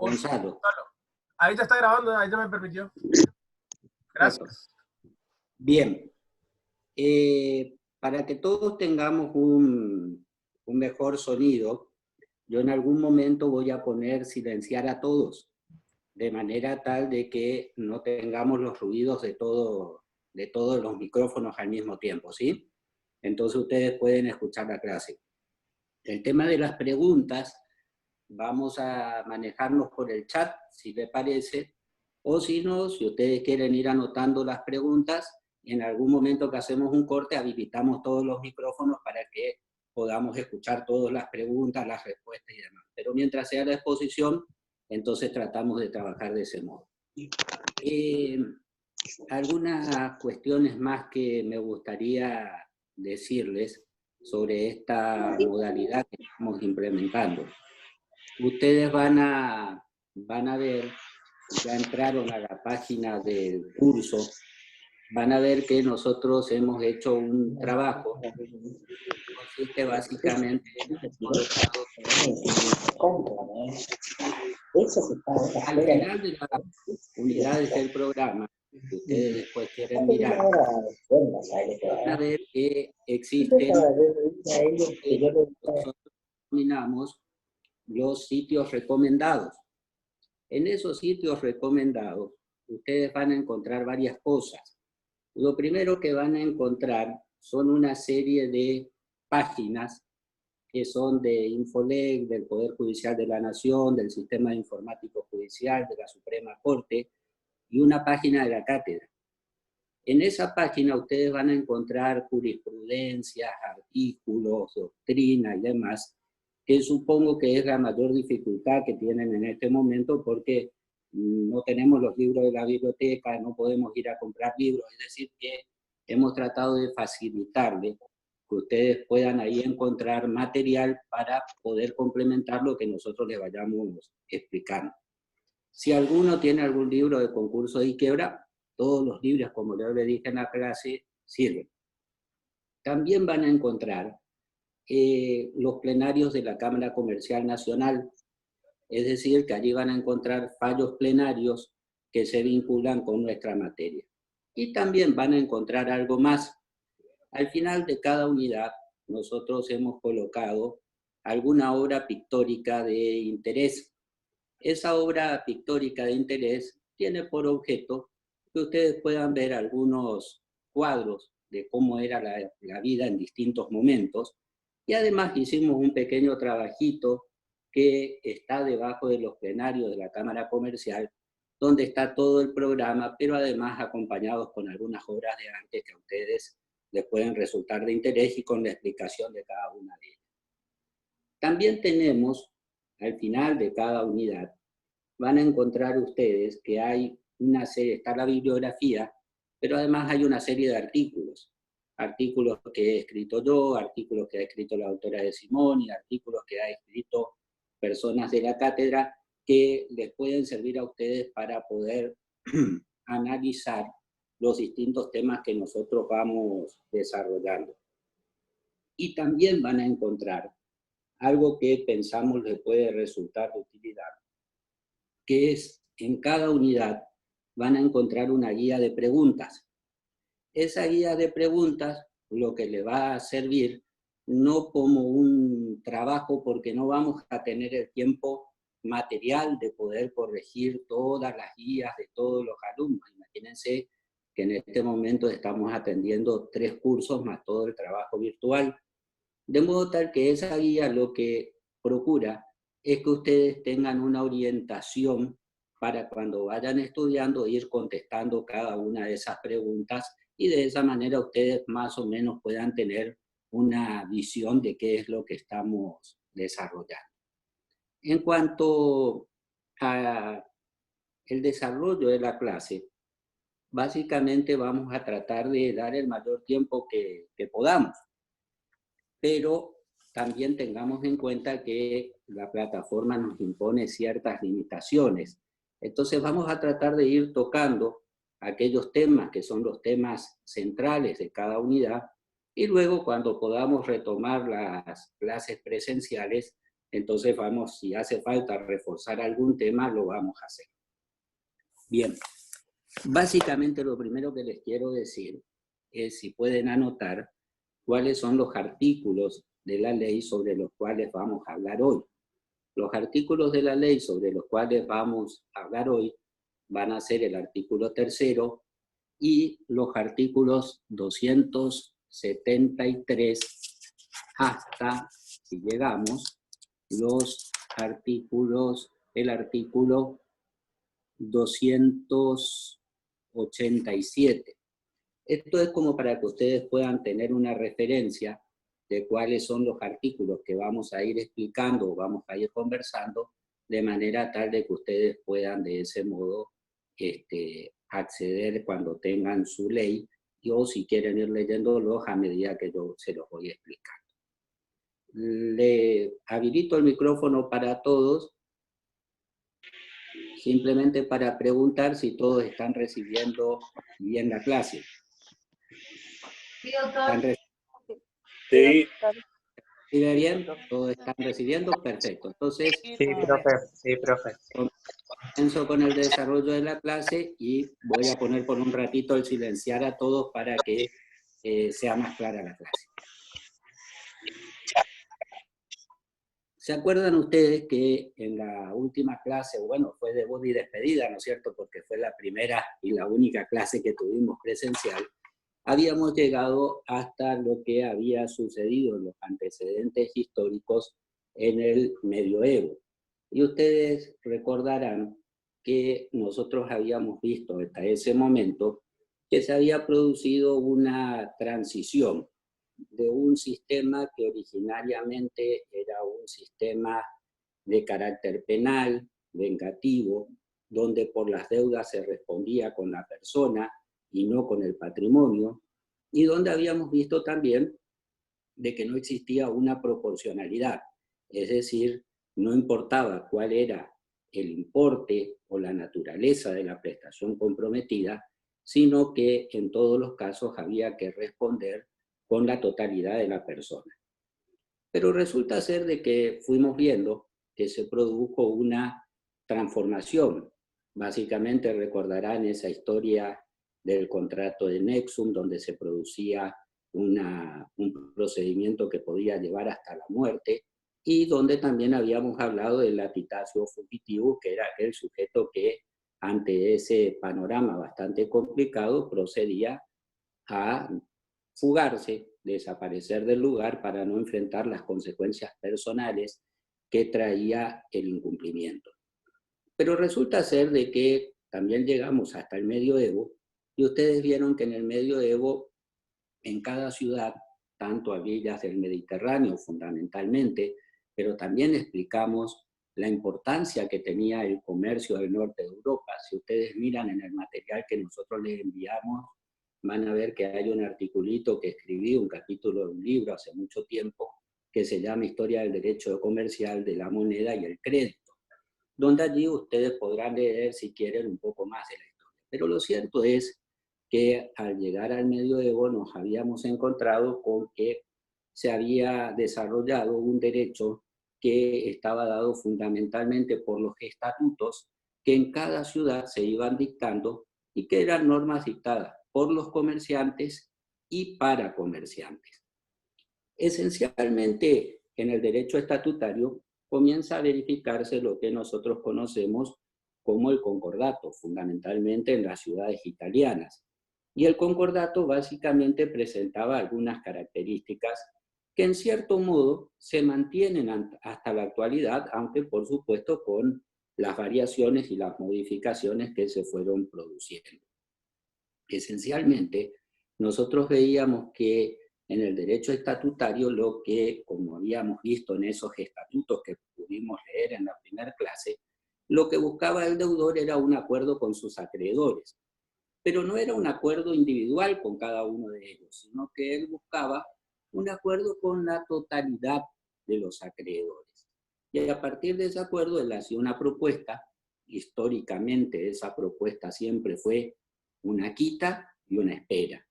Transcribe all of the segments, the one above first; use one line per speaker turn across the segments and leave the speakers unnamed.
Gonzalo.
Ahí te está grabando, ahí te me permitió. Gracias.
Bien. Para que todos tengamos un mejor sonido, yo en algún momento voy a poner silenciar a todos, de manera tal de que no tengamos los ruidos de todos los micrófonos al mismo tiempo, ¿sí? Entonces ustedes pueden escuchar la clase. El tema de las preguntas, vamos a manejarnos por el chat, si les parece, o si no, si ustedes quieren ir anotando las preguntas, en algún momento que hacemos un corte, habilitamos todos los micrófonos para que podamos escuchar todas las preguntas, las respuestas y demás. Pero mientras sea la exposición, entonces tratamos de trabajar de ese modo. Algunas cuestiones más que me gustaría decirles sobre esta modalidad que estamos implementando. Ustedes van a ver, ya entraron a la página del curso, van a ver que nosotros hemos hecho un trabajo que consiste básicamente en haber colocado al final de las unidades del programa, que ustedes después quieren mirar, van a ver que existen lo que nosotros denominamos los sitios recomendados. En esos sitios recomendados, ustedes van a encontrar varias cosas. Lo primero que van a encontrar son una serie de páginas que son de Infolec, del Poder Judicial de la Nación, del Sistema Informático Judicial, de la Suprema Corte, y una página de la cátedra. En esa página ustedes van a encontrar jurisprudencias, artículos, doctrina y demás, que supongo que es la mayor dificultad que tienen en este momento porque no tenemos los libros de la biblioteca, no podemos ir a comprar libros, es decir, que hemos tratado de facilitarles que ustedes puedan ahí encontrar material para poder complementar lo que nosotros les vayamos explicando. Si alguno tiene algún libro de concurso de quiebra, todos los libros, como yo le dije en la clase, sirven. También van a encontrar los plenarios de la Cámara Comercial Nacional, es decir, que allí van a encontrar fallos plenarios que se vinculan con nuestra materia. Y también van a encontrar algo más. Al final de cada unidad, nosotros hemos colocado alguna obra pictórica de interés. Esa obra pictórica de interés tiene por objeto que ustedes puedan ver algunos cuadros de cómo era la vida en distintos momentos, y además hicimos un pequeño trabajito que está debajo de los plenarios de la Cámara Comercial, donde está todo el programa, pero además acompañados con algunas obras de arte que a ustedes les pueden resultar de interés y con la explicación de cada una de ellas. También tenemos, al final de cada unidad, van a encontrar ustedes que hay una serie, está la bibliografía, pero además hay una serie de artículos. Artículos que he escrito yo, artículos que ha escrito la autora de Simoni, artículos que ha escrito personas de la cátedra que les pueden servir a ustedes para poder analizar los distintos temas que nosotros vamos desarrollando. Y también van a encontrar algo que pensamos les puede resultar de utilidad, que es, en cada unidad van a encontrar una guía de preguntas. Esa guía de preguntas lo que le va a servir no como un trabajo, porque no vamos a tener el tiempo material de poder corregir todas las guías de todos los alumnos. Imagínense que en este momento estamos atendiendo 3 cursos más todo el trabajo virtual, de modo tal que esa guía lo que procura es que ustedes tengan una orientación para cuando vayan estudiando ir contestando cada una de esas preguntas, y de esa manera ustedes más o menos puedan tener una visión de qué es lo que estamos desarrollando. En cuanto al desarrollo de la clase, básicamente vamos a tratar de dar el mayor tiempo que podamos, pero también tengamos en cuenta que la plataforma nos impone ciertas limitaciones. Entonces vamos a tratar de ir tocando aquellos temas que son los temas centrales de cada unidad, y luego cuando podamos retomar las clases presenciales, entonces vamos, si hace falta reforzar algún tema, lo vamos a hacer. Bien, básicamente lo primero que les quiero decir es si pueden anotar cuáles son los artículos de la ley sobre los cuales vamos a hablar hoy. Los artículos de la ley sobre los cuales vamos a hablar hoy van a ser el artículo 3º y los artículos 273 hasta, si llegamos, el artículo 287. Esto es como para que ustedes puedan tener una referencia de cuáles son los artículos que vamos a ir explicando o vamos a ir conversando, de manera tal de que ustedes puedan de ese modo acceder cuando tengan su ley, o si quieren ir leyéndolos a medida que yo se los voy explicando. Le habilito el micrófono para todos, simplemente para preguntar si todos están recibiendo bien la clase.
Sí.
¿Sigue bien? ¿Todos están recibiendo? Perfecto. Entonces,
Sí, profe. Sí, profe.
comienzo con el desarrollo de la clase y voy a poner por un ratito el silenciar a todos para que sea más clara la clase. ¿Se acuerdan ustedes que en la última clase, bueno, fue debut y despedida, ¿no es cierto? Porque fue la primera y la única clase que tuvimos presencial. Habíamos llegado hasta lo que había sucedido en los antecedentes históricos en el medioevo. Y ustedes recordarán que nosotros habíamos visto hasta ese momento que se había producido una transición de un sistema que originariamente era un sistema de carácter penal, vengativo, donde por las deudas se respondía con la persona y no con el patrimonio, y donde habíamos visto también de que no existía una proporcionalidad, es decir, no importaba cuál era el importe o la naturaleza de la prestación comprometida, sino que en todos los casos había que responder con la totalidad de la persona. Pero resulta ser de que fuimos viendo que se produjo una transformación. Básicamente recordarán esa historia del contrato de Nexum, donde se producía un procedimiento que podía llevar hasta la muerte, y donde también habíamos hablado del latitazio fugitivo, que era aquel sujeto que ante ese panorama bastante complicado procedía a fugarse, desaparecer del lugar para no enfrentar las consecuencias personales que traía el incumplimiento. Pero resulta ser de que también llegamos hasta el medioevo, y ustedes vieron que en el medioevo, en cada ciudad, tanto a orillas del Mediterráneo fundamentalmente, pero también explicamos la importancia que tenía el comercio del norte de Europa. Si ustedes miran en el material que nosotros les enviamos, van a ver que hay un articulito que escribí, un capítulo de un libro hace mucho tiempo, que se llama Historia del Derecho Comercial de la Moneda y el Crédito, donde allí ustedes podrán leer, si quieren, un poco más de la historia. Pero lo cierto es que al llegar al medioevo nos habíamos encontrado con que se había desarrollado un derecho que estaba dado fundamentalmente por los estatutos que en cada ciudad se iban dictando y que eran normas dictadas por los comerciantes y para comerciantes. Esencialmente, en el derecho estatutario comienza a verificarse lo que nosotros conocemos como el concordato, fundamentalmente en las ciudades italianas. Y el concordato básicamente presentaba algunas características que en cierto modo se mantienen hasta la actualidad, aunque por supuesto con las variaciones y las modificaciones que se fueron produciendo. Esencialmente, nosotros veíamos que en el derecho estatutario lo que, como habíamos visto en esos estatutos que pudimos leer en la primera clase, lo que buscaba el deudor era un acuerdo con sus acreedores. Pero no era un acuerdo individual con cada uno de ellos, sino que él buscaba un acuerdo con la totalidad de los acreedores. Y a partir de ese acuerdo él hacía una propuesta. Históricamente esa propuesta siempre fue una quita y una espera.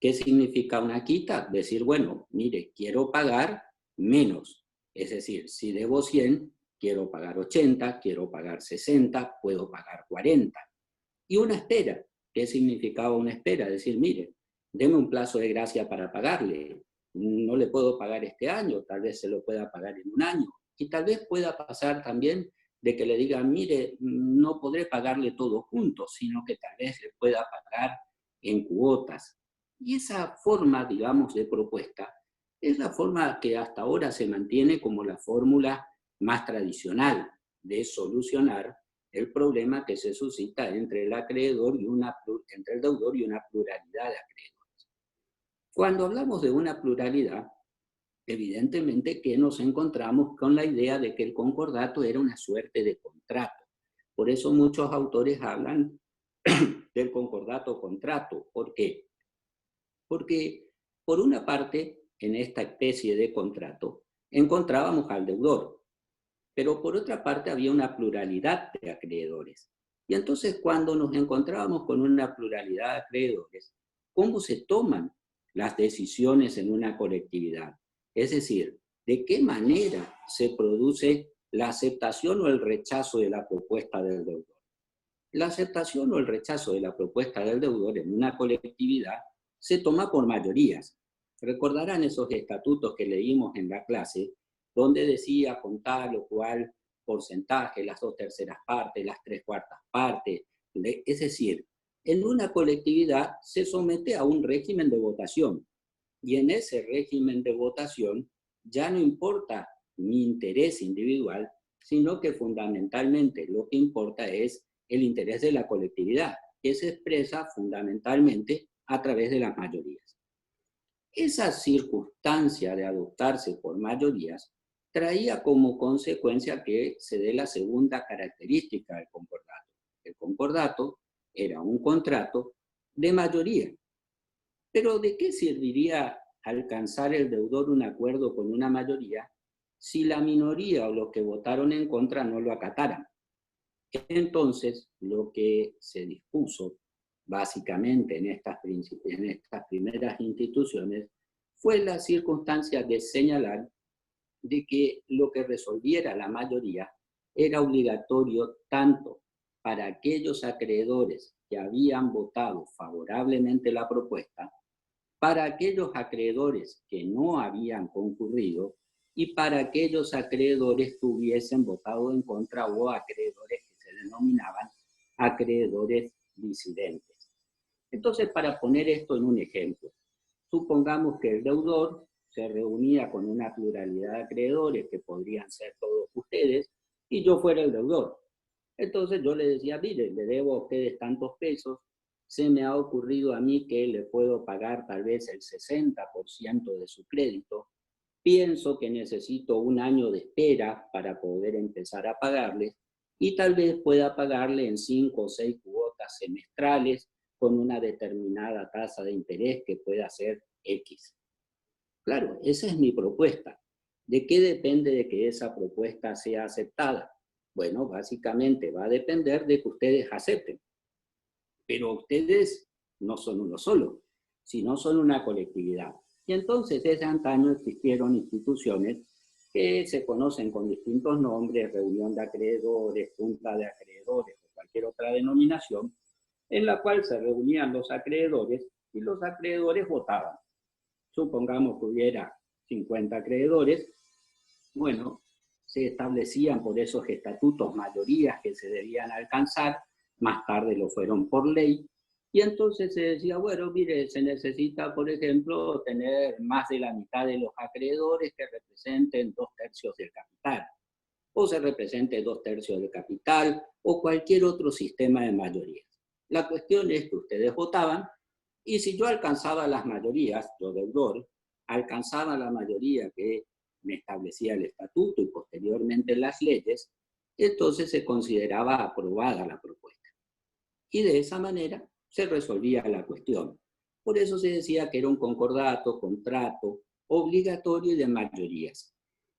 ¿Qué significa una quita? Decir, bueno, mire, quiero pagar menos Es decir, si debo 100, quiero pagar 80, quiero pagar 60, puedo pagar 40. Y una espera. ¿Qué significaba una espera? Decir, mire, deme un plazo de gracia para pagarle. No le puedo pagar este año, tal vez se lo pueda pagar en un año. Y tal vez pueda pasar también de que le digan, mire, no podré pagarle todo junto, sino que tal vez le pueda pagar en cuotas. Y esa forma, digamos, de propuesta es la forma que hasta ahora se mantiene como la fórmula más tradicional de solucionar el problema que se suscita entre el acreedor y entre el deudor y una pluralidad de acreedores. Cuando hablamos de una pluralidad, evidentemente que nos encontramos con la idea de que el concordato era una suerte de contrato. Por eso muchos autores hablan del concordato-contrato. ¿Por qué? Porque, por una parte, en esta especie de contrato, encontrábamos al deudor, pero por otra parte había una pluralidad de acreedores. Y entonces cuando nos encontrábamos con una pluralidad de acreedores, ¿cómo se toman las decisiones en una colectividad? Es decir, ¿de qué manera se produce la aceptación o el rechazo de la propuesta del deudor? La aceptación o el rechazo de la propuesta del deudor en una colectividad se toma por mayorías. Recordarán esos estatutos que leímos en la clase, donde decía con tal o cual porcentaje, las 2/3 partes, las 3/4 partes. Es decir, en una colectividad se somete a un régimen de votación. Y en ese régimen de votación ya no importa mi interés individual, sino que fundamentalmente lo que importa es el interés de la colectividad, que se expresa fundamentalmente a través de las mayorías. Esa circunstancia de adoptarse por mayorías traía como consecuencia que se dé la segunda característica del concordato. El concordato era un contrato de mayoría. Pero ¿de qué serviría alcanzar el deudor un acuerdo con una mayoría si la minoría o los que votaron en contra no lo acataran? Entonces, lo que se dispuso básicamente en estas primeras instituciones fue la circunstancia de señalar de que lo que resolviera la mayoría era obligatorio tanto para aquellos acreedores que habían votado favorablemente la propuesta, para aquellos acreedores que no habían concurrido y para aquellos acreedores que hubiesen votado en contra o acreedores que se denominaban acreedores disidentes. Entonces, para poner esto en un ejemplo, supongamos que el deudor se reunía con una pluralidad de acreedores, que podrían ser todos ustedes, y yo fuera el deudor. Entonces yo le decía, mire, le debo a ustedes tantos pesos, se me ha ocurrido a mí que le puedo pagar tal vez el 60% de su crédito, pienso que necesito un año de espera para poder empezar a pagarles, y tal vez pueda pagarle en 5 o 6 cuotas semestrales con una determinada tasa de interés que pueda ser X. Claro, esa es mi propuesta. ¿De qué depende de que esa propuesta sea aceptada? Bueno, básicamente va a depender de que ustedes acepten. Pero ustedes no son uno solo, sino son una colectividad. Y entonces desde antaño existieron instituciones que se conocen con distintos nombres, reunión de acreedores, junta de acreedores o cualquier otra denominación, en la cual se reunían los acreedores y los acreedores votaban. Supongamos que hubiera 50 acreedores, bueno, se establecían por esos estatutos mayorías que se debían alcanzar, más tarde lo fueron por ley, y entonces se decía, bueno, mire, se necesita, por ejemplo, tener más de la mitad de los acreedores que representen 2/3 del capital, o se represente 2/3 del capital, o cualquier otro sistema de mayorías. La cuestión es que ustedes votaban, y si yo alcanzaba las mayorías, yo deudor, alcanzaba la mayoría que me establecía el estatuto y posteriormente las leyes, entonces se consideraba aprobada la propuesta. Y de esa manera se resolvía la cuestión. Por eso se decía que era un concordato, contrato, obligatorio y de mayorías.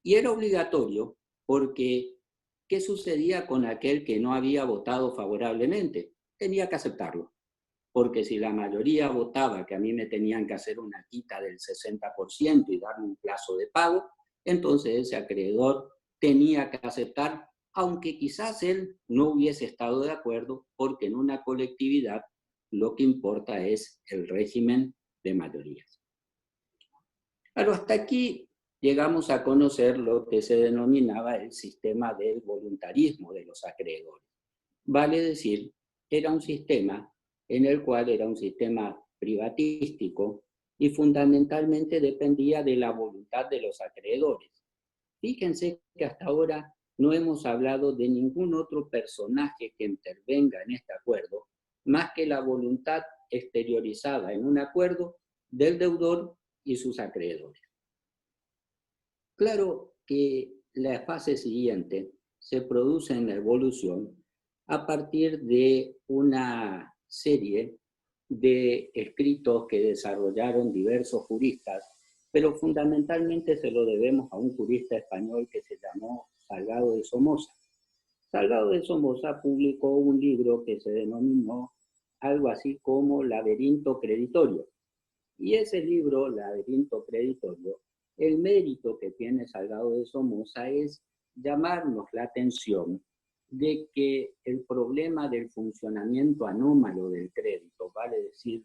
Y era obligatorio porque, ¿qué sucedía con aquel que no había votado favorablemente? Tenía que aceptarlo. Porque si la mayoría votaba que a mí me tenían que hacer una quita del 60% y darme un plazo de pago, entonces ese acreedor tenía que aceptar, aunque quizás él no hubiese estado de acuerdo, porque en una colectividad lo que importa es el régimen de mayorías. Claro, hasta aquí llegamos a conocer lo que se denominaba el sistema del voluntarismo de los acreedores. Vale decir, era un sistema en el cual era un sistema privatístico y fundamentalmente dependía de la voluntad de los acreedores. Fíjense que hasta ahora no hemos hablado de ningún otro personaje que intervenga en este acuerdo, más que la voluntad exteriorizada en un acuerdo del deudor y sus acreedores. Claro que la fase siguiente se produce en la evolución a partir de una serie de escritos que desarrollaron diversos juristas, pero fundamentalmente se lo debemos a un jurista español que se llamó Salgado de Somoza. Salgado de Somoza publicó un libro que se denominó algo así como Laberinto Creditorio. Y ese libro, Laberinto Creditorio, el mérito que tiene Salgado de Somoza es llamarnos la atención de que el problema del funcionamiento anómalo del crédito, vale decir,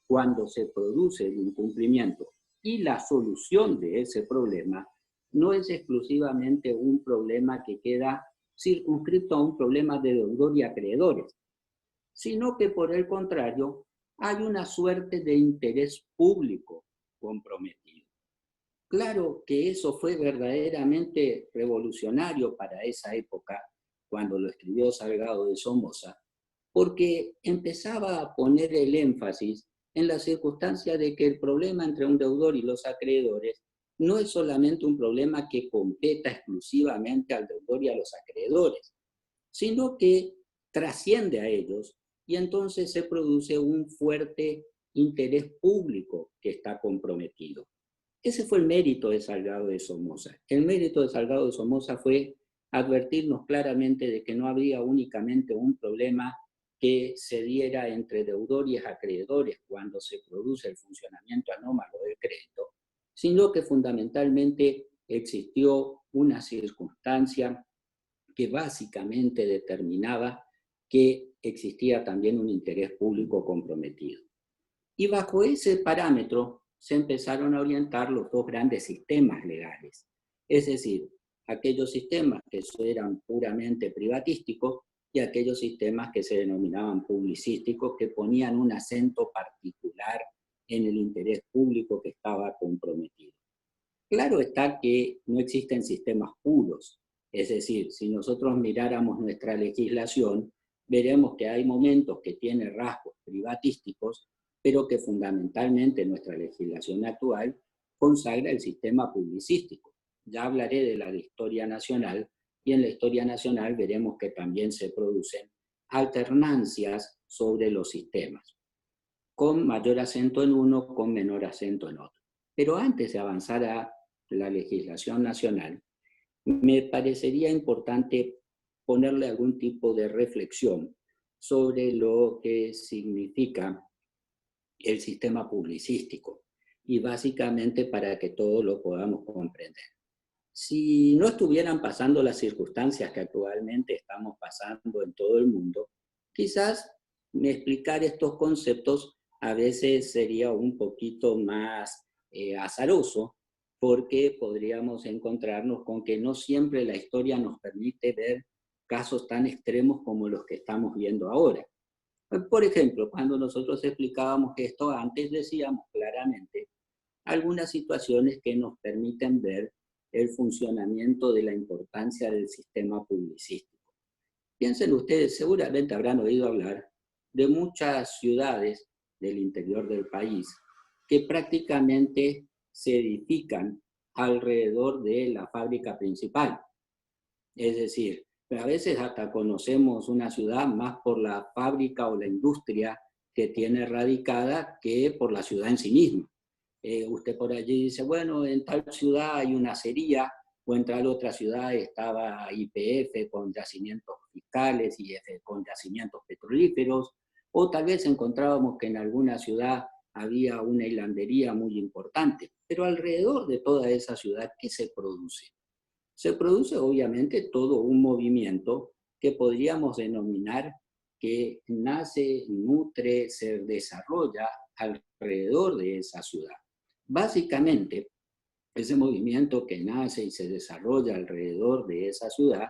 cuando se produce el incumplimiento y la solución de ese problema, no es exclusivamente un problema que queda circunscrito a un problema de deudor y acreedores, sino que por el contrario hay una suerte de interés público comprometido. Claro que eso fue verdaderamente revolucionario para esa época, cuando lo escribió Salgado de Somoza, porque empezaba a poner el énfasis en la circunstancia de que el problema entre un deudor y los acreedores no es solamente un problema que competa exclusivamente al deudor y a los acreedores, sino que trasciende a ellos y entonces se produce un fuerte interés público que está comprometido. Ese fue el mérito de Salgado de Somoza. El mérito de Salgado de Somoza fue advertirnos claramente de que no había únicamente un problema que se diera entre deudores y acreedores cuando se produce el funcionamiento anómalo del crédito, sino que fundamentalmente existió una circunstancia que básicamente determinaba que existía también un interés público comprometido. Y bajo ese parámetro se empezaron a orientar los dos grandes sistemas legales, es decir, aquellos sistemas que eran puramente privatísticos y aquellos sistemas que se denominaban publicísticos, que ponían un acento particular en el interés público que estaba comprometido. Claro está que no existen sistemas puros, es decir, si nosotros miráramos nuestra legislación, veremos que hay momentos que tiene rasgos privatísticos, pero que fundamentalmente nuestra legislación actual consagra el sistema publicístico. Ya hablaré de la historia nacional, y en la historia nacional veremos que también se producen alternancias sobre los sistemas, con mayor acento en uno, con menor acento en otro. Pero antes de avanzar a la legislación nacional, me parecería importante ponerle algún tipo de reflexión sobre lo que significa el sistema publicístico, y básicamente para que todos lo podamos comprender. Si no estuvieran pasando las circunstancias que actualmente estamos pasando en todo el mundo, quizás explicar estos conceptos a veces sería un poquito más azaroso, porque podríamos encontrarnos con que no siempre la historia nos permite ver casos tan extremos como los que estamos viendo ahora. Por ejemplo, cuando nosotros explicábamos esto antes, decíamos claramente algunas situaciones que nos permiten ver el funcionamiento de la importancia del sistema publicístico. Piensen ustedes, seguramente habrán oído hablar de muchas ciudades del interior del país que prácticamente se edifican alrededor de la fábrica principal. Es decir, a veces hasta conocemos una ciudad más por la fábrica o la industria que tiene radicada que por la ciudad en sí misma. Usted por allí dice, bueno, en tal ciudad hay una acería, o en tal otra ciudad estaba YPF con yacimientos fiscales y con yacimientos petrolíferos, o tal vez encontrábamos que en alguna ciudad había una hilandería muy importante. Pero alrededor de toda esa ciudad, ¿qué se produce? Se produce obviamente todo un movimiento que podríamos denominar que nace, nutre, se desarrolla alrededor de esa ciudad. Básicamente, ese movimiento que nace y se desarrolla alrededor de esa ciudad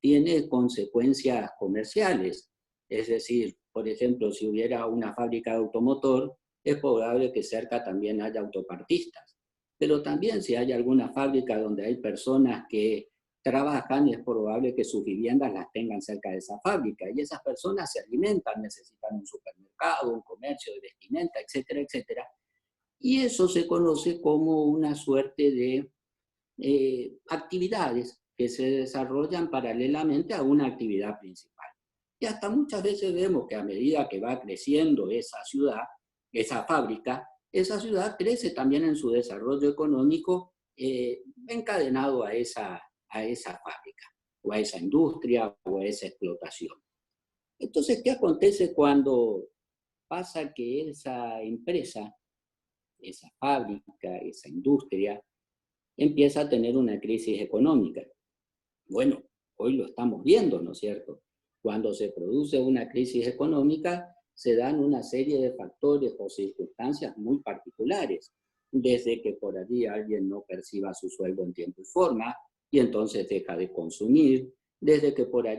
tiene consecuencias comerciales. Es decir, por ejemplo, si hubiera una fábrica de automotor, es probable que cerca también haya autopartistas. Pero también si hay alguna fábrica donde hay personas que trabajan, es probable que sus viviendas las tengan cerca de esa fábrica. Y esas personas se alimentan, necesitan un supermercado, un comercio de vestimenta, etcétera, etcétera. Y eso se conoce como una suerte de actividades que se desarrollan paralelamente a una actividad principal. Y hasta muchas veces vemos que a medida que va creciendo esa ciudad, esa fábrica, esa ciudad crece también en su desarrollo económico encadenado a esa fábrica, o a esa industria, o a esa explotación. Entonces, ¿qué acontece cuando pasa que esa empresa, esa fábrica, esa industria, empieza a tener una crisis económica? Bueno, hoy lo estamos viendo, ¿no es cierto? Cuando se produce una crisis económica, se dan una serie de factores o circunstancias muy particulares, desde que por allí alguien no perciba su sueldo en tiempo y forma, y entonces deja de consumir, desde que por allí